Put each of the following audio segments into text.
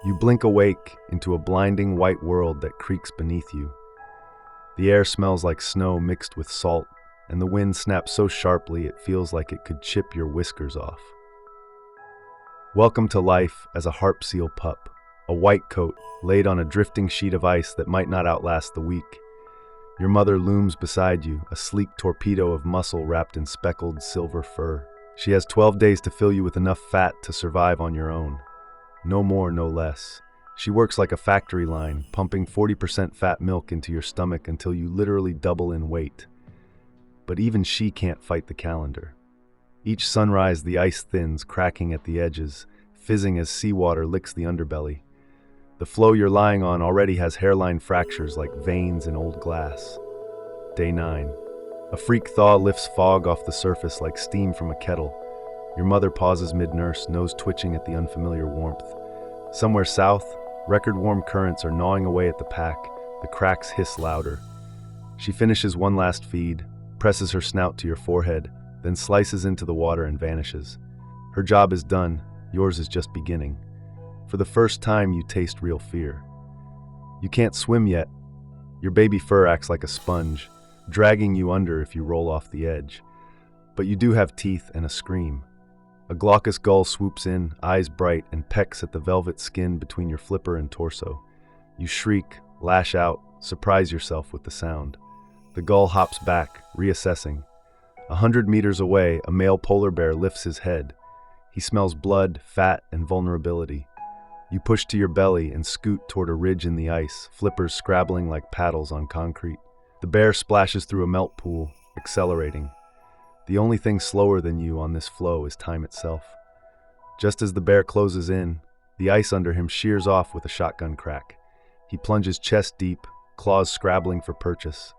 You blink awake into a blinding white world that creaks beneath you. The air smells like snow mixed with salt, and the wind snaps so sharply it feels like it could chip your whiskers off. Welcome to life as a harp-seal pup, a whitecoat laid on a drifting sheet of ice that might not outlast the week. Your mother looms beside you, a sleek torpedo of muscle wrapped in speckled silver fur. She has 12 days to fill you with enough fat to survive on your own. No more, no less. She works like a factory line, pumping 40% fat milk into your stomach until you literally double in weight. But even she can't fight the calendar. Each sunrise, the ice thins, cracking at the edges, fizzing as seawater licks the underbelly. The floe you're lying on already has hairline fractures like veins in old glass. Day 9. A freak thaw lifts fog off the surface like steam from a kettle. Your mother pauses mid-nurse, nose twitching at the unfamiliar warmth. Somewhere south, record-warm currents are gnawing away at the pack. The cracks hiss louder. She finishes one last feed, presses her snout to your forehead, then slices into the water and vanishes. Her job is done. Yours is just beginning. For the first time, you taste real fear. You can't swim yet. Your baby fur acts like a sponge, dragging you under if you roll off the edge. But you do have teeth and a scream. A glaucous gull swoops in, eyes bright, and pecks at the velvet skin between your flipper and torso. You shriek, lash out, surprise yourself with the sound. The gull hops back, reassessing. 100 meters away, a male polar bear lifts his head. He smells blood, fat, and vulnerability. You push to your belly and scoot toward a ridge in the ice, flippers scrabbling like paddles on concrete. The bear splashes through a melt pool, accelerating. The only thing slower than you on this floe is time itself. Just as the bear closes in, the ice under him shears off with a shotgun crack. He plunges chest deep, claws scrabbling for purchase.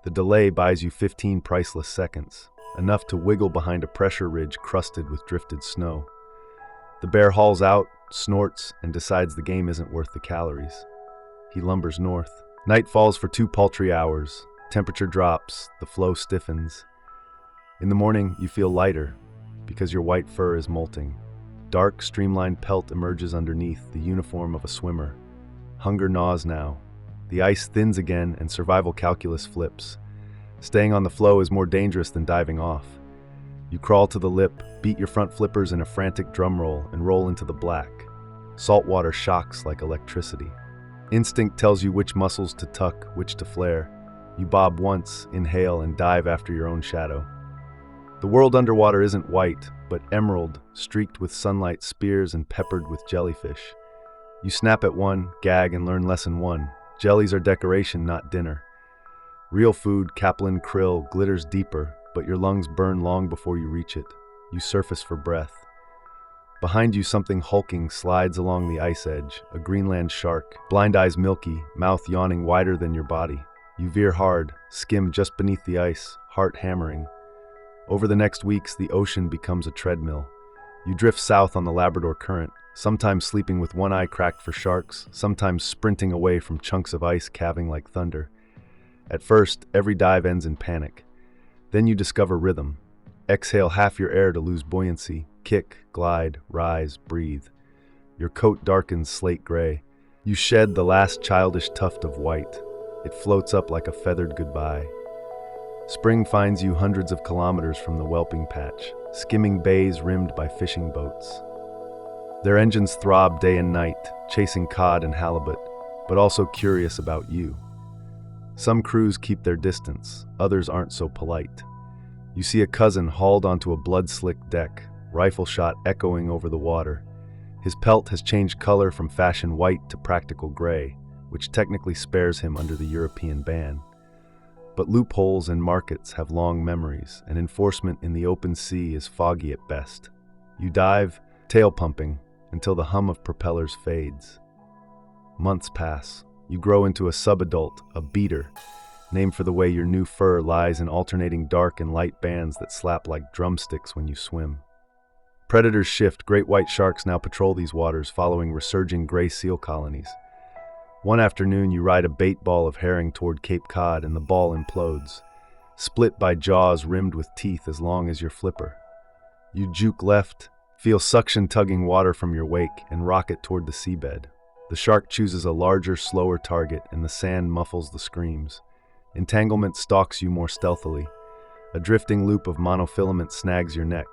The delay buys you 15 priceless seconds, enough to wiggle behind a pressure ridge crusted with drifted snow. The bear hauls out, snorts, and decides the game isn't worth the calories. He lumbers north. Night falls for 2 paltry hours. Temperature drops, the floe stiffens. In the morning, you feel lighter, because your white fur is molting. Dark, streamlined pelt emerges underneath, the uniform of a swimmer. Hunger gnaws now. The ice thins again, and survival calculus flips. Staying on the floe is more dangerous than diving off. You crawl to the lip, beat your front flippers in a frantic drum roll, and roll into the black. Saltwater shocks like electricity. Instinct tells you which muscles to tuck, which to flare. You bob once, inhale, and dive after your own shadow. The world underwater isn't white, but emerald, streaked with sunlight spears and peppered with jellyfish. You snap at one, gag, and learn lesson 1. Jellies are decoration, not dinner. Real food, Kaplan krill, glitters deeper, but your lungs burn long before you reach it. You surface for breath. Behind you, something hulking slides along the ice edge, a Greenland shark, blind eyes milky, mouth yawning wider than your body. You veer hard, skim just beneath the ice, heart hammering. Over the next weeks, the ocean becomes a treadmill. You drift south on the Labrador Current, sometimes sleeping with one eye cracked for sharks, sometimes sprinting away from chunks of ice calving like thunder. At first, every dive ends in panic. Then you discover rhythm. Exhale half your air to lose buoyancy. Kick, glide, rise, breathe. Your coat darkens slate gray. You shed the last childish tuft of white. It floats up like a feathered goodbye. Spring finds you hundreds of kilometers from the whelping patch, skimming bays rimmed by fishing boats. Their engines throb day and night, chasing cod and halibut, but also curious about you. Some crews keep their distance, others aren't so polite. You see a cousin hauled onto a blood-slicked deck, rifle shot echoing over the water. His pelt has changed color from fashion white to practical gray, which technically spares him under the European ban. But loopholes and markets have long memories, and enforcement in the open sea is foggy at best. You dive, tail pumping, until the hum of propellers fades. Months pass. You grow into a subadult, a beater, named for the way your new fur lies in alternating dark and light bands that slap like drumsticks when you swim. Predators shift. Great white sharks now patrol these waters, following resurging gray seal colonies. One afternoon, you ride a bait ball of herring toward Cape Cod, and the ball implodes, split by jaws rimmed with teeth as long as your flipper. You juke left, feel suction tugging water from your wake, and rocket toward the seabed. The shark chooses a larger, slower target, and the sand muffles the screams. Entanglement stalks you more stealthily. A drifting loop of monofilament snags your neck.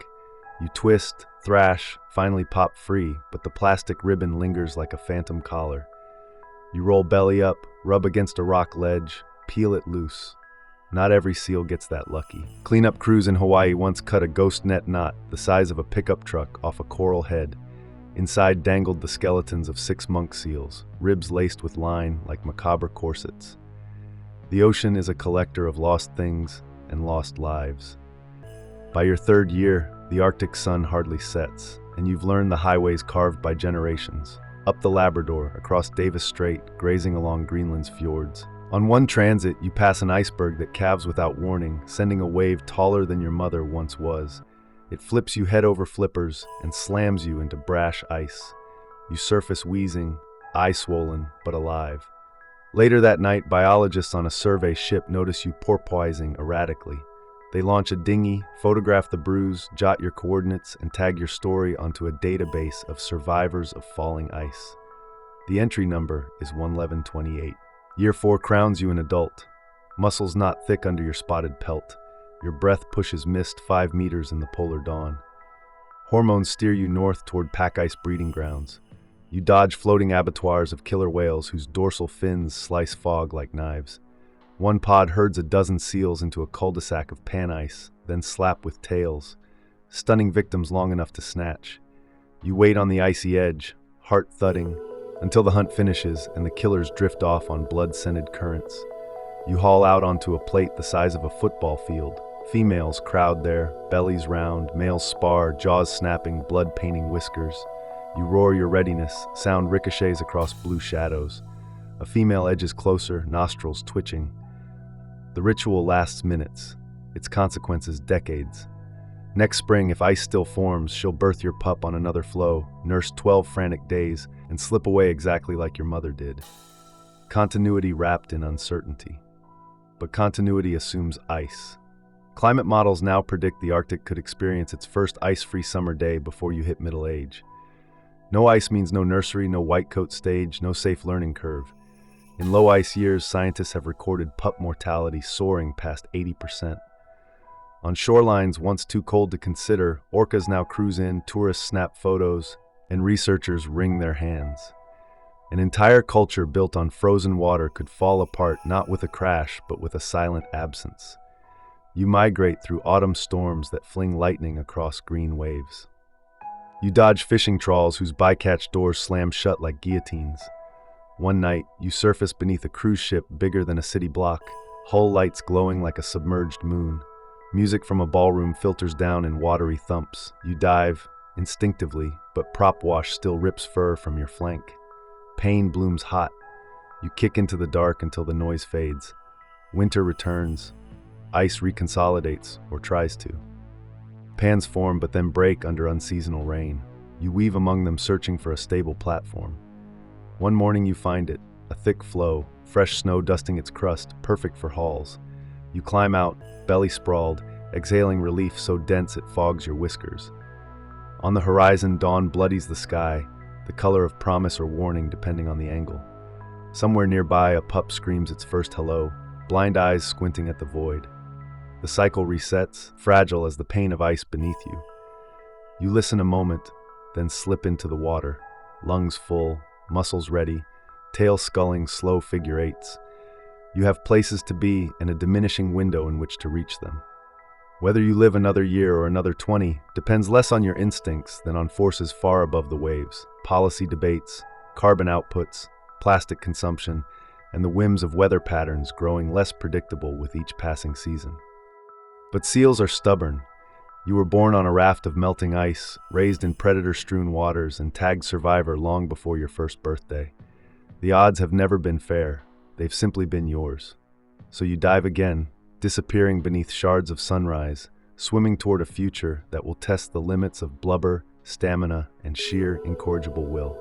You twist, thrash, finally pop free, but the plastic ribbon lingers like a phantom collar. You roll belly up, rub against a rock ledge, peel it loose. Not every seal gets that lucky. Cleanup crews in Hawaii once cut a ghost net knot the size of a pickup truck off a coral head. Inside dangled the skeletons of 6 monk seals, ribs laced with line like macabre corsets. The ocean is a collector of lost things and lost lives. By your 3rd year, the Arctic sun hardly sets, and you've learned the highways carved by generations. Up the Labrador, across Davis Strait, grazing along Greenland's fjords. On one transit, you pass an iceberg that calves without warning, sending a wave taller than your mother once was. It flips you head over flippers and slams you into brash ice. You surface wheezing, eye swollen, but alive. Later that night, biologists on a survey ship notice you porpoising erratically. They launch a dinghy, photograph the bruise, jot your coordinates, and tag your story onto a database of survivors of falling ice. The entry number is 11128. Year 4 crowns you an adult. Muscles not thick under your spotted pelt. Your breath pushes mist 5 meters in the polar dawn. Hormones steer you north toward pack ice breeding grounds. You dodge floating abattoirs of killer whales whose dorsal fins slice fog like knives. One pod herds a dozen seals into a cul-de-sac of pan ice, then slap with tails, stunning victims long enough to snatch. You wait on the icy edge, heart thudding, until the hunt finishes and the killers drift off on blood-scented currents. You haul out onto a plate the size of a football field. Females crowd there, bellies round, males spar, jaws snapping, blood-painting whiskers. You roar your readiness, sound ricochets across blue shadows. A female edges closer, nostrils twitching. The ritual lasts minutes, its consequences decades. Next spring, if ice still forms, she'll birth your pup on another floe, nurse 12 frantic days, and slip away exactly like your mother did. Continuity wrapped in uncertainty. But continuity assumes ice. Climate models now predict the Arctic could experience its first ice-free summer day before you hit middle age. No ice means no nursery, no whitecoat stage, no safe learning curve. In low ice years, scientists have recorded pup mortality soaring past 80%. On shorelines once too cold to consider, orcas now cruise in, tourists snap photos, and researchers wring their hands. An entire culture built on frozen water could fall apart not with a crash, but with a silent absence. You migrate through autumn storms that fling lightning across green waves. You dodge fishing trawls whose bycatch doors slam shut like guillotines. One night, you surface beneath a cruise ship bigger than a city block, hull lights glowing like a submerged moon. Music from a ballroom filters down in watery thumps. You dive, instinctively, but prop wash still rips fur from your flank. Pain blooms hot. You kick into the dark until the noise fades. Winter returns. Ice reconsolidates, or tries to. Pans form but then break under unseasonal rain. You weave among them searching for a stable platform. One morning you find it, a thick floe, fresh snow dusting its crust, perfect for hauls. You climb out, belly sprawled, exhaling relief so dense it fogs your whiskers. On the horizon, dawn bloodies the sky, the color of promise or warning depending on the angle. Somewhere nearby, a pup screams its first hello, blind eyes squinting at the void. The cycle resets, fragile as the pain of ice beneath you. You listen a moment, then slip into the water, lungs full, muscles ready, tail sculling slow figure eights. You have places to be and a diminishing window in which to reach them. Whether you live another year or another 20 depends less on your instincts than on forces far above the waves, policy debates, carbon outputs, plastic consumption, and the whims of weather patterns growing less predictable with each passing season. But seals are stubborn. You were born on a raft of melting ice, raised in predator-strewn waters, and tagged survivor long before your first birthday. The odds have never been fair. They've simply been yours. So you dive again, disappearing beneath shards of sunrise, swimming toward a future that will test the limits of blubber, stamina, and sheer incorrigible will.